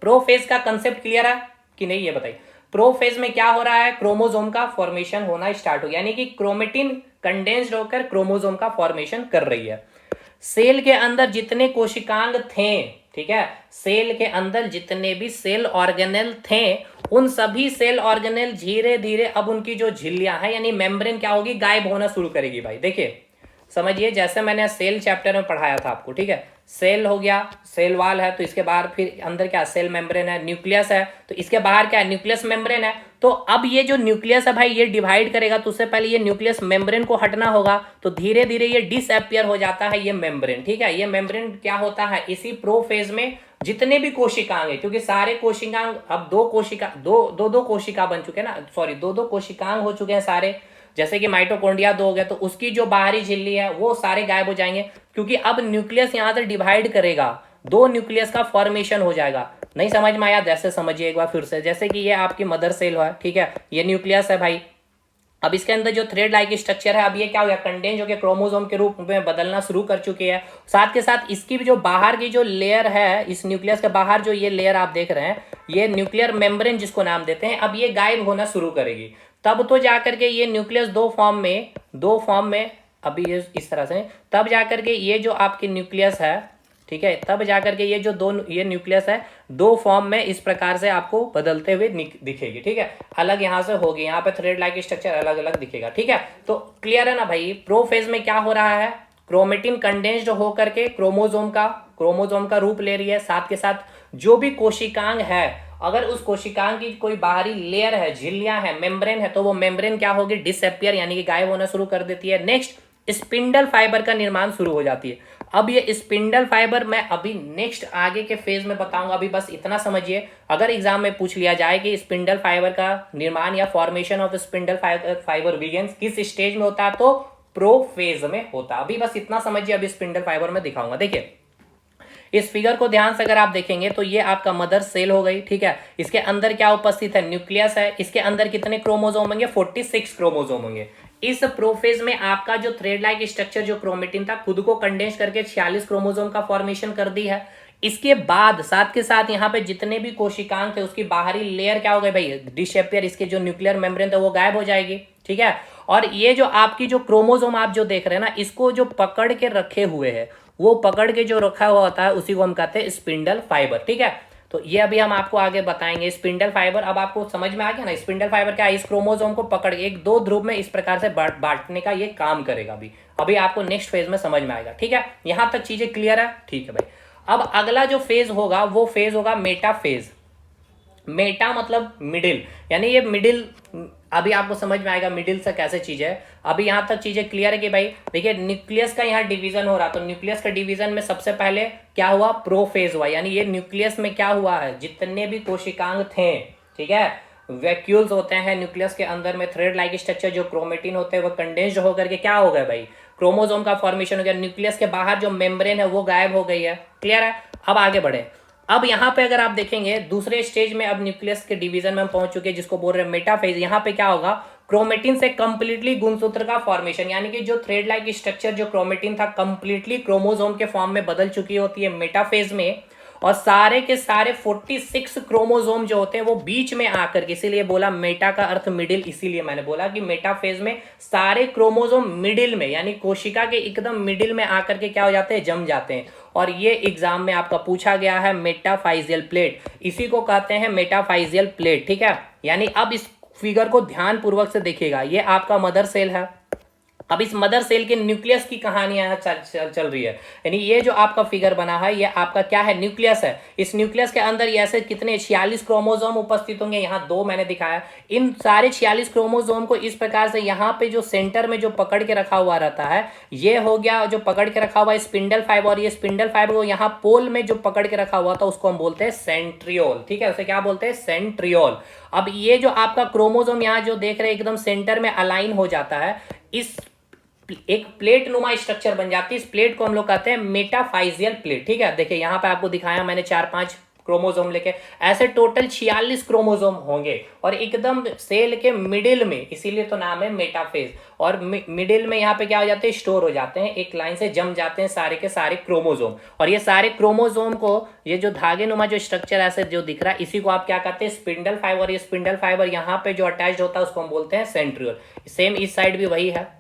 प्रोफेज का कंसेप्ट क्लियर है कि नहीं ये बताइए। प्रोफेज में क्या हो रहा है, क्रोमोसोम का फॉर्मेशन होना स्टार्ट हो, यानी कि क्रोमेटिन कंडेंस्ड होकर क्रोमोसोम का फॉर्मेशन कर रही है। सेल के अंदर जितने कोशिकांग थे, ठीक है, सेल के अंदर जितने भी सेल ऑर्गेनेल थे, उन सभी सेल ऑर्गेनेल धीरे धीरे अब उनकी जो झिल्लियां हैं यानी मेम्ब्रेन क्या होगी, गायब होना शुरू करेगी। भाई देखिए, समझिए, जैसे मैंने सेल चैप्टर में पढ़ाया था आपको, ठीक है, सेल हो गया, सेल वाल है, तो इसके बाहर फिर अंदर क्या, सेल मेम्ब्रेन है, न्यूक्लियस है, तो इसके बाहर क्या है, न्यूक्लियस मेम्ब्रेन है। तो अब ये जो न्यूक्लियस है भाई, ये डिवाइड करेगा, तो उससे पहले ये न्यूक्लियस मेम्ब्रेन को हटना होगा, तो धीरे धीरे ये डिसअपियर हो जाता है ये मेम्ब्रेन। ठीक है, ये मेम्ब्रेन क्या होता है, इसी प्रोफेज में जितने भी कोशिकांग है, क्योंकि सारे कोशिकांग अब दो कोशिका बन चुके हैं ना, सॉरी, दो कोशिकांग हो चुके हैं सारे, जैसे कि माइटोकॉन्ड्रिया 2 हो गया, तो उसकी जो बाहरी झिल्ली है वो सारे गायब हो जाएंगे, क्योंकि अब न्यूक्लियस यहां से डिवाइड करेगा, 2 न्यूक्लियस का फॉर्मेशन हो जाएगा। नहीं समझ में आया? जैसे समझिए एक बार फिर से, जैसे कि ये आपकी मदर सेल है, ठीक है, ये न्यूक्लियस है भाई, अब इसके अंदर जो थ्रेड लाइक स्ट्रक्चर है, अब ये क्या हो गया, कंडेंस होकर क्रोमोसोम के रूप में बदलना शुरू कर चुकी है। साथ के साथ इसकी भी जो बाहर की जो लेयर है, इस न्यूक्लियस के बाहर जो ये लेयर आप देख रहे हैं, ये न्यूक्लियर मेम्ब्रेन जिसको नाम देते हैं, अब ये गायब होना शुरू करेगी। तब तो जाकर के ये न्यूक्लियस दो फॉर्म में अभी ये इस तरह से, तब जाकर के ये जो आपकी न्यूक्लियस है, ठीक है, तब जाकर के ये जो ये न्यूक्लियस है 2 फॉर्म में इस प्रकार से आपको बदलते हुए दिखेगी। ठीक है, अलग यहाँ से होगी, यहाँ पे थ्रेड लाइक स्ट्रक्चर अलग अलग दिखेगा। ठीक है, तो क्लियर है ना भाई? प्रोफेज में क्या हो रहा है, क्रोमेटिन कंडेंस्ड होकर के क्रोमोसोम का रूप ले रही है। साथ के साथ जो भी कोशिकांग है, अगर उस कोशिकांग की कोई बाहरी लेयर है, झिल्लियां है, मेम्ब्रेन है, तो वो मेम्ब्रेन क्या होगी, डिसअपियर यानी कि गायब होना शुरू कर देती है। नेक्स्ट, स्पिंडल फाइबर का निर्माण शुरू हो जाती है। अब ये स्पिंडल फाइबर मैं अभी नेक्स्ट आगे के फेज में बताऊंगा, अभी बस इतना समझिए। अगर एग्जाम में पूछ लिया जाए कि स्पिंडल फाइबर का निर्माण या formation of spindle fibre begins किस स्टेज में होता है, तो प्रोफेज में होता है। अभी बस इतना समझिए, अभी स्पिंडल फाइबर में दिखाऊंगा। देखिए, इस फिगर को ध्यान से अगर आप देखेंगे तो ये आपका मदर सेल हो गई, ठीक है, इसके अंदर क्या उपस्थित है, न्यूक्लियस है, इसके अंदर कितने क्रोमोसोम होंगे, 46 क्रोमोसोम होंगे। इस प्रोफेज में आपका जो थ्रेड लाइक स्ट्रक्चर जो क्रोमेटिन था खुद को कंडेंस करके 46 क्रोमोसोम का फॉर्मेशन कर दी है। इसके बाद साथ के साथ यहाँ पे जितने भी कोशिकांग थे उसकी बाहरी लेयर क्या हो गई भाई, डिसअपियर, इसके जो न्यूक्लियर मेम्ब्रेन था वो गायब हो जाएगी। ठीक है, और ये जो आपकी जो क्रोमोसोम आप जो देख रहे हैं ना, इसको जो पकड़ के रखे हुए है, वो पकड़ के जो रखा हुआ होता है उसी को हम कहते हैं स्पिंडल फाइबर। ठीक है, तो ये अभी हम आपको आगे बताएंगे स्पिंडल फाइबर। अब आपको समझ में आ गया ना स्पिंडल फाइबर क्या है, इस क्रोमोसोम को पकड़ के एक दो ध्रुव में इस प्रकार से बांटने का ये काम करेगा। अभी आपको नेक्स्ट फेज में समझ में आएगा। ठीक है, यहां तक चीजें क्लियर है? ठीक है भाई, अब अगला जो फेज होगा वो फेज होगा मेटा फेज। मेटा मतलब मिडिल, यानी ये मिडिल, अभी आपको समझ में आएगा मिडिल से कैसे चीज है। अभी यहां तक चीजें क्लियर है कि भाई देखिए न्यूक्लियस का यहाँ डिवीजन हो रहा, तो न्यूक्लियस का डिवीजन में सबसे पहले क्या हुआ, प्रोफेज हुआ, यानी ये न्यूक्लियस में क्या हुआ है, जितने भी कोशिकांग थे, ठीक है, वैक्यूल्स होते हैं न्यूक्लियस के अंदर में, थ्रेड लाइक स्ट्रक्चर जो क्रोमेटिन होते हैं वो कंडेंस्ड होकर के क्या हो गए भाई, क्रोमोसोम का फॉर्मेशन हो गया। न्यूक्लियस के बाहर जो मेम्ब्रेन है वो गायब हो गई है। क्लियर है? अब आगे बढ़े। अब यहाँ पे अगर आप देखेंगे दूसरे स्टेज में, अब न्यूक्लियस के डिवीजन में हम पहुंच चुके हैं जिसको बोल रहे हैं मेटाफेज। यहाँ पे क्या होगा, क्रोमेटिन से कंप्लीटली गुणसूत्र का फॉर्मेशन, यानी कि जो थ्रेड लाइक स्ट्रक्चर जो क्रोमेटिन था कंप्लीटली क्रोमोसोम के फॉर्म में बदल चुकी होती है मेटाफेज में, और सारे के सारे 46 क्रोमोसोम जो होते हैं वो बीच में आकर के, इसीलिए बोला मेटा का अर्थ मिडिल, इसीलिए मैंने बोला कि मेटा फेज में सारे क्रोमोसोम मिडिल में, यानी कोशिका के एकदम मिडिल में आकर के क्या हो जाते हैं, जम जाते हैं। और ये एग्जाम में आपका पूछा गया है मेटाफाइजियल प्लेट, इसी को कहते हैं मेटाफाइजियल प्लेट। ठीक है, यानी अब इस फिगर को ध्यान पूर्वक से देखिएगा, ये आपका मदर सेल है। अब इस मदर सेल के न्यूक्लियस की कहानी यहाँ चल रही है, यानी ये जो आपका फिगर बना है ये आपका क्या है, न्यूक्लियस है। इस न्यूक्लियस के अंदर ऐसे कितने 46 क्रोमोसोम उपस्थित होंगे, यहाँ दो मैंने दिखाया। इन सारे 46 क्रोमोसोम को इस प्रकार से यहाँ पे जो सेंटर में जो पकड़ के रखा हुआ रहता है, ये हो गया जो पकड़ के रखा हुआ है स्पिंडल फाइबर, और ये स्पिंडल फाइबर को यहाँ पोल में जो पकड़ के रखा हुआ था उसको हम बोलते हैं सेंट्रियोल। ठीक है, उसे क्या बोलते हैं, सेंट्रियोल। अब ये जो आपका क्रोमोसोम यहाँ जो देख रहे हैं एकदम सेंटर में अलाइन हो जाता है, इस एक प्लेट नुमा स्ट्रक्चर बन जाती है। इस प्लेट को हम लोग कहते हैं मेटाफाइजियल प्लेट। ठीक है, देखिए यहां पे आपको दिखाया मैंने 4-5 क्रोमोसोम लेके, ऐसे टोटल 46 क्रोमोसोम होंगे और एकदम सेल के मिडिल में, इसीलिए तो नाम है मेटाफेज। और मिडिल में यहाँ पे क्या हो जाते हैं, स्टोर हो जाते हैं, एक लाइन से जम जाते हैं सारे के सारे क्रोमोसोम। और ये सारे क्रोमोसोम को, ये जो धागे नुमा जो स्ट्रक्चर ऐसे जो दिख रहा है, इसी को आप क्या कहते हैं, स्पिंडल फाइबर। ये स्पिंडल फाइबर यहाँ पे जो अटैच होता है उसको हम बोलते हैं सेंट्रियोल। सेम इस साइड भी वही है।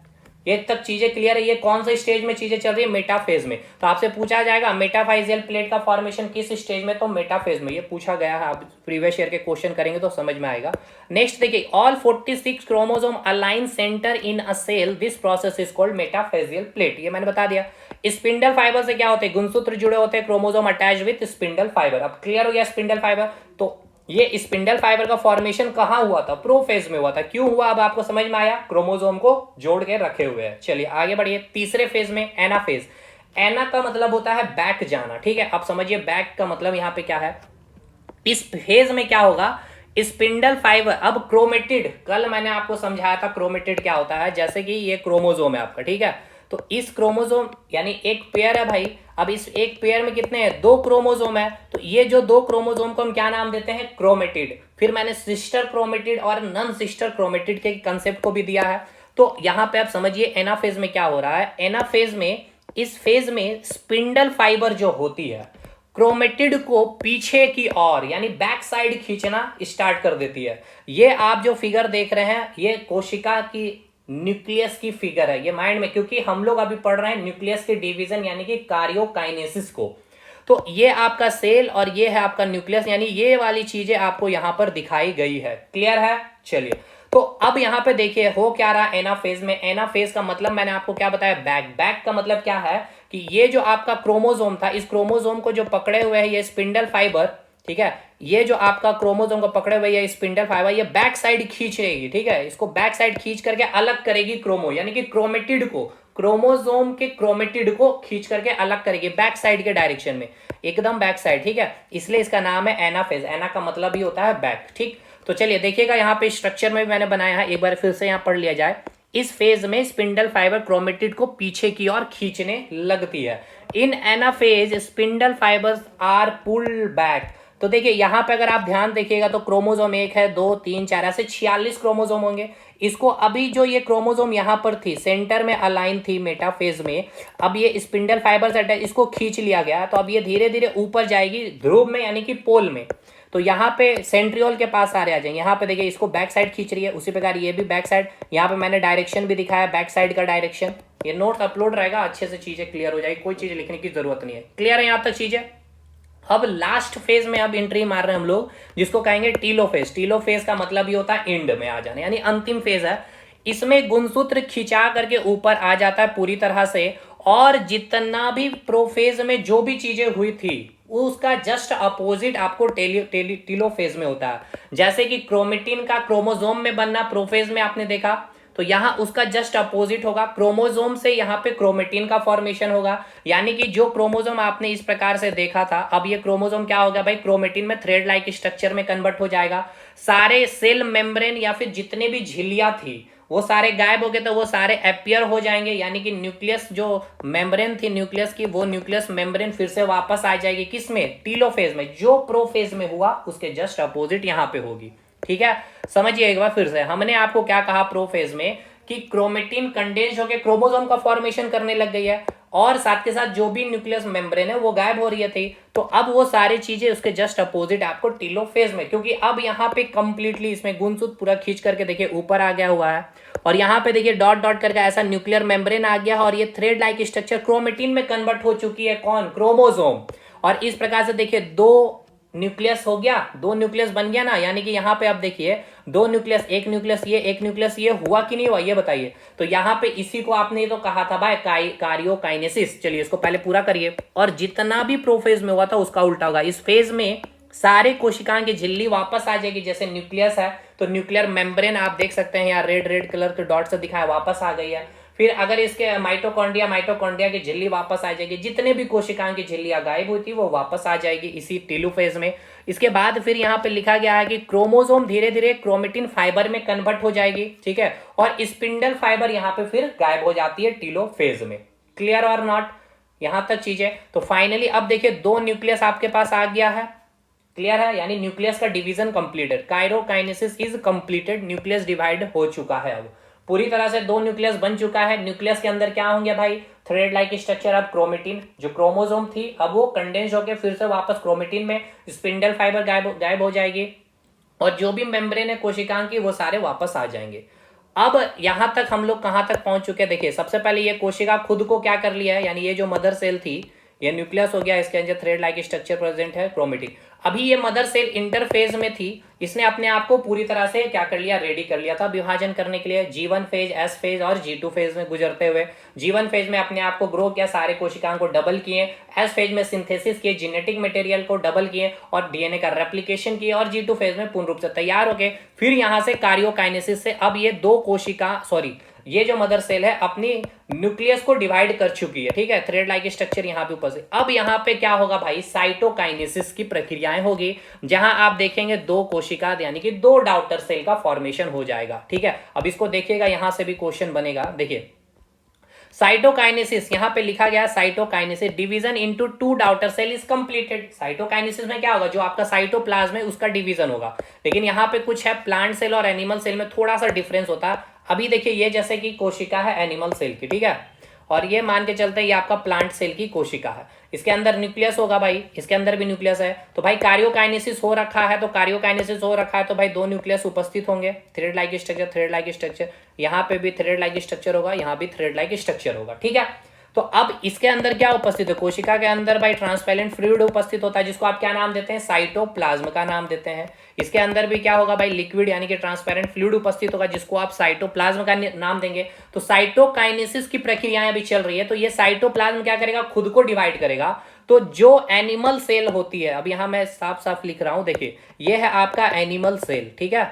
ये तक चीजें क्लियर है? ये कौन सा स्टेज में चीजें चल रही है, मेटाफेज में। तो आपसे पूछा जाएगा मेटाफाइजियल प्लेट का फॉर्मेशन किस स्टेज में, तो मेटाफेज में। ये पूछा गया है, आप प्रीवियस ईयर के क्वेश्चन करेंगे तो समझ में आएगा। नेक्स्ट देखिए, all 46 chromosome align centre in a cell, this process is called metaphaseal plate. ये मैंने बता दिया। स्पिंडल फाइबर से क्या होते हैं, गुणसूत्र जुड़े होते हैं, chromosome attach with spindle fibre. अब क्लियर हो गया स्पिंडल फाइबर। तो ये स्पिंडल फाइबर का फॉर्मेशन कहां हुआ था, प्रोफेज में हुआ था। क्यों हुआ, अब आपको समझ में आया, क्रोमोसोम को जोड़ के रखे हुए हैं। चलिए आगे बढ़िए, तीसरे फेज में एनाफेज। एना का मतलब होता है बैक जाना। ठीक है, अब समझिए बैक का मतलब यहां पे क्या है। इस फेज में क्या होगा, स्पिंडल फाइबर, अब क्रोमेटिड, कल मैंने आपको समझाया था क्रोमेटिड क्या होता है। जैसे कि ये क्रोमोसोम है आपका, ठीक है, तो इस क्रोमोसोम यानी एक पेयर है भाई। अब इस एक पेयर में कितने हैं, 2 क्रोमोसोम है। तो ये जो 2 क्रोमोसोम को हम क्या नाम देते हैं, क्रोमेटिड। फिर मैंने सिस्टर क्रोमेटिड और नॉन सिस्टर क्रोमेटिड के कंसेप्ट को भी दिया है। तो यहां पे आप समझिए एनाफेज में क्या हो रहा है। एनाफेज में, इस फेज में स्पिंडल फाइबर जो होती है क्रोमेटिड को पीछे की ओर यानी बैक साइड खींचना स्टार्ट कर देती है। ये आप जो फिगर देख रहे हैं ये कोशिका की न्यूक्लियस की फिगर है, ये माइंड में, क्योंकि हम लोग अभी पढ़ रहे हैं न्यूक्लियस के डिवीजन यानी कि कार्योकाइनेसिस को। तो ये आपका सेल और ये है आपका न्यूक्लियस, यानी ये वाली चीजें आपको यहां पर दिखाई गई है। क्लियर है? चलिए, तो अब यहां पे देखिए हो क्या रहा एनाफेज में। एनाफेज का मतलब मैंने आपको क्या बताया, बैक। बैक का मतलब क्या है कि ये जो आपका क्रोमोसोम था, इस क्रोमोसोम को जो पकड़े हुए है ये स्पिंडल फाइबर, ठीक है, ये जो आपका क्रोमोसोम को पकड़े हुए ये स्पिंडल फाइबर, ये बैक साइड खींचेगी। ठीक है, इसको बैक साइड खींच करके अलग करेगी क्रोमो, यानी कि क्रोमेटिड को, क्रोमोसोम के क्रोमेटिड को खींच करके अलग करेगी बैक साइड के डायरेक्शन में, एकदम बैक साइड। ठीक है, इसलिए इसका नाम है एनाफेज। एना का मतलब ही होता है बैक। ठीक, तो चलिए देखिएगा यहाँ पे स्ट्रक्चर में भी मैंने बनाया है, एक बार फिर से यहाँ पढ़ लिया जाए। इस फेज में स्पिंडल फाइबर क्रोमेटिड को पीछे की ओर खींचने लगती है। In anaphase spindle fibres are pulled back, तो देखिए यहाँ पे अगर आप ध्यान देखिएगा तो क्रोमोसोम 1 है, 2, 3, 4 ऐसे 46 क्रोमोसोम होंगे। इसको अभी जो ये क्रोमोसोम यहाँ पर थी सेंटर में अलाइन थी मेटाफेज में, अब ये स्पिंडल फाइबर से अटैच, इसको खींच लिया गया, तो अब ये धीरे धीरे ऊपर जाएगी ध्रुव में यानी कि पोल में। तो यहाँ पे सेंट्रियोल के पास आ जाएंगे। यहाँ पे देखिए इसको बैक साइड खींच रही है, उसी प्रकार ये भी बैक साइड। यहाँ पे मैंने डायरेक्शन भी दिखाया बैक साइड का डायरेक्शन। ये नोट अपलोड रहेगा, अच्छे से चीजें क्लियर हो जाएगी, कोई चीज लिखने की जरूरत नहीं है। क्लियर है यहाँ तक चीजें। अब लास्ट फेज में अब एंट्री मार रहे हैं हम लोग, जिसको कहेंगे टीलोफेज। टीलोफेज का मतलब ये होता है एंड में आ जाना, यानी अंतिम फेज है। इसमें गुणसूत्र खिंचा करके ऊपर आ जाता है पूरी तरह से, और जितना भी प्रोफेज में जो भी चीजें हुई थी उसका जस्ट अपोजिट आपको टीलोफेज में होता है। जैसे कि क्रोमेटिन का क्रोमोसोम में बनना प्रोफेज में आपने देखा, तो यहां उसका जस्ट अपोजिट होगा। क्रोमोसोम से यहां पे क्रोमेटिन का फॉर्मेशन होगा, यानी कि जो क्रोमोसोम आपने इस प्रकार से देखा था, अब ये क्रोमोसोम क्या होगा भाई, क्रोमेटिन में थ्रेड लाइक स्ट्रक्चर में कन्वर्ट हो जाएगा। सारे सेल मेम्ब्रेन या फिर जितने भी झिल्लियां थी वो सारे गायब हो गए, तो वो सारे अपियर हो जाएंगे, यानी कि न्यूक्लियस जो मेम्ब्रेन थी न्यूक्लियस की, वो न्यूक्लियस मेम्ब्रेन फिर से वापस आ जाएगी। किसमें, टीलोफेज में। जो प्रोफेज में हुआ उसके जस्ट अपोजिट यहां पे होगी। ठीक है, समझिए एक बार फिर से, हमने आपको क्या कहा प्रोफेज में कि क्रोमेटिन कंडेंस होकर क्रोमोसोम का फॉर्मेशन करने लग गई है, और साथ के साथ जो भी न्यूक्लियस मेम्ब्रेन है वो गायब हो रही थी। तो अब वो सारी चीजें उसके जस्ट अपोजिट आपको टीलोफेज में, क्योंकि अब यहाँ पे कंप्लीटली इसमें गुणसूत्र पूरा खींच करके देखिए ऊपर आ गया हुआ है, और यहाँ पे देखिए डॉट डॉट करके ऐसा न्यूक्लियर मेम्ब्रेन आ गया, और ये थ्रेड लाइक स्ट्रक्चर क्रोमेटिन में कन्वर्ट हो चुकी है। कौन, क्रोमोसोम। और इस प्रकार से देखिए दो न्यूक्लियस हो गया, दो न्यूक्लियस बन गया ना, यानी कि यहाँ पे अब देखिए दो न्यूक्लियस, एक न्यूक्लियस ये, एक न्यूक्लियस ये, हुआ कि नहीं हुआ ये बताइए। तो यहाँ पे इसी को आपने तो कहा था भाई कार्योकाइनेसिस। चलिए इसको पहले पूरा करिए। और जितना भी प्रोफेज में हुआ था उसका उल्टा होगा। इस फेज में सारे कोशिकाओं की झिल्ली वापस आ जाएगी। जैसे न्यूक्लियस है तो न्यूक्लियर मेम्ब्रेन आप देख सकते हैं यहाँ रेड रेड कलर के डॉट से दिखाया, वापस आ गई है। फिर अगर इसके माइटोकॉन्ड्रिया की झिल्ली वापस आ जाएगी, जितने भी कोशिकाओं की झिल्लियां गायब हुई थी वो वापस आ जाएगी इसी टीलोफेज में। इसके बाद फिर यहाँ पे लिखा गया है कि क्रोमोसोम धीरे धीरे क्रोमेटिन फाइबर में कन्वर्ट हो जाएगी। ठीक है, और स्पिंडल फाइबर यहाँ पे फिर गायब हो जाती है टीलोफेज में। क्लियर और नॉट, यहां तक चीजें। तो फाइनली अब देखिए दो न्यूक्लियस आपके पास आ गया है। क्लियर है, यानी न्यूक्लियस का division completed, karyokinesis is completed, nucleus divide हो चुका है। अब पूरी तरह से दो न्यूक्लियस बन चुका है। न्यूक्लियस के अंदर क्या होंगे भाई, थ्रेड लाइक स्ट्रक्चर। अब क्रोमेटिन जो क्रोमोसोम थी अब वो कंडेंस होकर फिर से वापस क्रोमेटिन में, स्पिंडल फाइबर गायब हो जाएगी, और जो भी मेम्ब्रेन है कोशिकाओं की वो सारे वापस आ जाएंगे। अब यहां तक हम लोग कहां तक पहुंच चुके हैं, देखिए सबसे पहले ये कोशिका खुद को क्या कर लिया है, यानी ये जो मदर सेल थी ये न्यूक्लियस हो गया, इसके अंदर थ्रेड लाइक स्ट्रक्चर प्रेजेंट है, क्रोमेटिन। अभी ये मदर सेल इंटरफेज में थी, इसने अपने आप को पूरी तरह से क्या कर लिया, रेडी कर लिया था विभाजन करने के लिए। G1 फेज, S फेज और G2 फेज में गुजरते हुए G1 फेज में अपने आप को ग्रो किया, सारे कोशिकाओं को डबल किए। S फेज में सिंथेसिस किए, जेनेटिक मटेरियल को डबल किए और डीएनए का रेप्लिकेशन किए, और G2 फेज में पूर्ण रूप से तैयार हो गए। फिर यहां से कार्योकाइनेसिस से अब ये दो कोशिका ये जो मदर सेल है अपनी न्यूक्लियस को डिवाइड कर चुकी है। ठीक है, थ्रेड लाइक स्ट्रक्चर यहाँ पे ऊपर से। अब यहाँ पे क्या होगा भाई, साइटोकाइनेसिस की प्रक्रियाएं होगी, जहां आप देखेंगे दो कोशिका यानी कि दो डॉटर सेल का फॉर्मेशन हो जाएगा। ठीक है, अब इसको देखिएगा, यहां से भी क्वेश्चन बनेगा। देखिए साइटोकाइनेसिस यहां पे लिखा गया, cytokinesis division into two daughter cell is completed. Cytokinesis में क्या होगा, जो आपका साइटोप्लाज्म है उसका डिवीजन होगा। लेकिन यहाँ पे कुछ है, प्लांट सेल और एनिमल सेल में थोड़ा सा डिफरेंस होता है। अभी देखिए ये जैसे कि कोशिका है एनिमल सेल की, ठीक है, और ये मान के चलते हैं ये आपका प्लांट सेल की कोशिका है। इसके अंदर न्यूक्लियस होगा भाई, इसके अंदर भी न्यूक्लियस है। तो भाई कार्योकाइनेसिस हो रखा है, तो भाई दो न्यूक्लियस उपस्थित होंगे, थ्रेड लाइक स्ट्रक्चर, यहाँ पे भी थ्रेड लाइक स्ट्रक्चर होगा, यहाँ भी थ्रेड लाइक स्ट्रक्चर होगा। ठीक है, तो अब इसके अंदर क्या उपस्थित है, कोशिका के अंदर भाई ट्रांसपेरेंट फ्लूइड उपस्थित होता है, जिसको आप क्या नाम देते हैं, साइटोप्लाज्म का नाम देते हैं। इसके अंदर भी क्या होगा भाई, लिक्विड यानी कि ट्रांसपेरेंट फ्लूइड उपस्थित होगा, जिसको आप साइटोप्लाज्म का नाम देंगे। तो साइटोकाइनेसिस की प्रक्रियाएं अभी चल रही है, तो ये साइटोप्लाज्म क्या करेगा, खुद को डिवाइड करेगा। तो जो एनिमल सेल होती है, अब यहां मैं साफ साफ लिख रहा हूं, देखिए ये है आपका एनिमल सेल, ठीक है,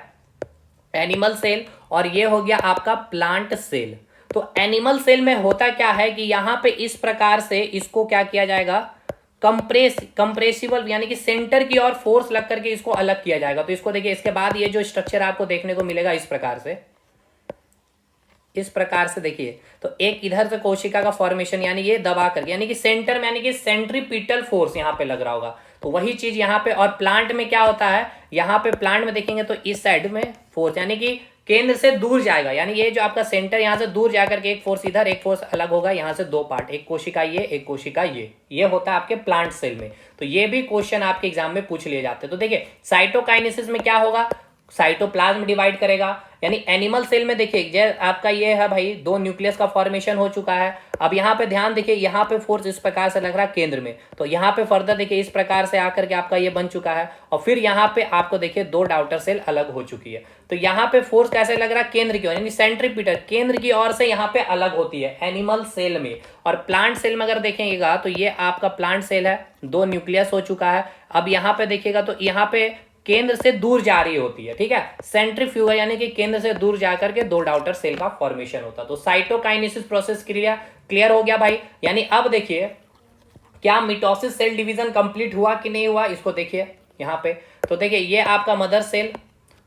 एनिमल सेल, और ये हो गया आपका प्लांट सेल। तो एनिमल सेल में होता क्या है कि यहां पे इस प्रकार से इसको क्या किया जाएगा, कंप्रेसिबल यानी कि सेंटर की ओर फोर्स लग करके इसको अलग किया जाएगा। तो इसको देखिए, इसके बाद ये जो स्ट्रक्चर आपको देखने को मिलेगा इस प्रकार से, इस प्रकार से देखिए, तो एक इधर से कोशिका का फॉर्मेशन यानी ये दबा करके, यानी कि सेंटर में, यानी कि सेंट्रीपिटल फोर्स यहाँ पे लग रहा होगा। तो वही चीज यहाँ पे, और प्लांट में क्या होता है, यहाँ पे प्लांट में देखेंगे तो इस साइड में फोर्स, यानी कि केंद्र से दूर जाएगा, यानी ये जो आपका सेंटर यहाँ से दूर जाकर के एक फोर्स इधर, एक फोर्स अलग होगा, यहाँ से दो पार्ट, एक कोशिका ये, एक कोशिका ये होता है आपके प्लांट सेल में। तो ये भी क्वेश्चन आपके एग्जाम में पूछ लिए जाते हैं। तो देखिए साइटोकाइनेसिस में क्या होगा, साइटोप्लाज्म डिवाइड करेगा, यानी एनिमल सेल में देखिए जैसे आपका ये है भाई, दो न्यूक्लियस का फॉर्मेशन हो चुका है। अब यहाँ पे ध्यान देखिए, यहाँ पे फोर्स इस प्रकार से लग रहा है केंद्र में, तो यहाँ पे फर्दर देखिए इस प्रकार से आकर के आपका ये बन चुका है, और फिर यहाँ पे आपको देखिए दो डाउटर सेल अलग हो चुकी है। तो यहाँ पे फोर्स कैसे लग रहा है, केंद्र की ओर, यानी सेंट्रीपिटल केंद्र की ओर से यहाँ पे अलग होती है एनिमल सेल में। और प्लांट सेल में अगर देखेंगे तो ये आपका प्लांट सेल है, दो न्यूक्लियस हो चुका है। अब यहाँ पे देखिएगा तो यहाँ पे केंद्र से दूर जा रही होती है, ठीक है, सेंट्रीफ्यूगल, यानी कि केंद्र से दूर जाकर के दो डाउटर सेल का फॉर्मेशन होता है। तो साइटोकाइनेसिस प्रोसेस क्लियर हो गया भाई। यानी अब देखिए क्या मिटोसिस सेल डिवीजन कंप्लीट हुआ कि नहीं हुआ, इसको देखिए यहाँ पे। तो देखिए ये आपका मदर सेल,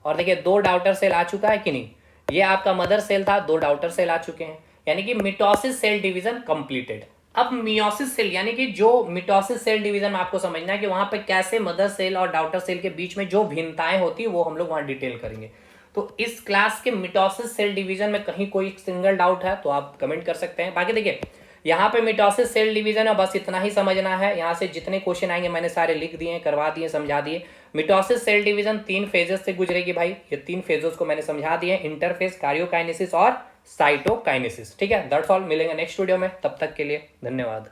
और देखिए दो डाउटर सेल आ चुका है कि नहीं, ये आपका मदर सेल था, दो डाउटर सेल आ चुके हैं, यानी कि मिटोसिस सेल डिवीजन कंप्लीटेड। अब मियोसिस सेल, यानी कि जो मिटोसिस सेल डिवीजन में आपको समझना है कि वहां पे कैसे मदर सेल और डाउटर सेल के बीच में जो भिन्नताएं होती है वो हम लोग वहां डिटेल करेंगे। तो इस क्लास के मिटोसिस सेल डिवीजन में कहीं कोई सिंगल डाउट है तो आप कमेंट कर सकते हैं। बाकी देखिए यहाँ पे मिटोसिस सेल डिवीजन है, बस इतना ही समझना है। यहाँ से जितने क्वेश्चन आएंगे मैंने सारे लिख दिए, करवा दिए, समझा दिए। मिटोसिस सेल डिवीजन 3 फेजेस से गुजरेगी भाई, ये 3 फेजेस को मैंने समझा दिए, इंटरफेस, कार्योकाइनेसिस और साइटोकाइनेसिस। ठीक है, दैट्स ऑल। मिलेंगे नेक्स्ट वीडियो में, तब तक के लिए धन्यवाद।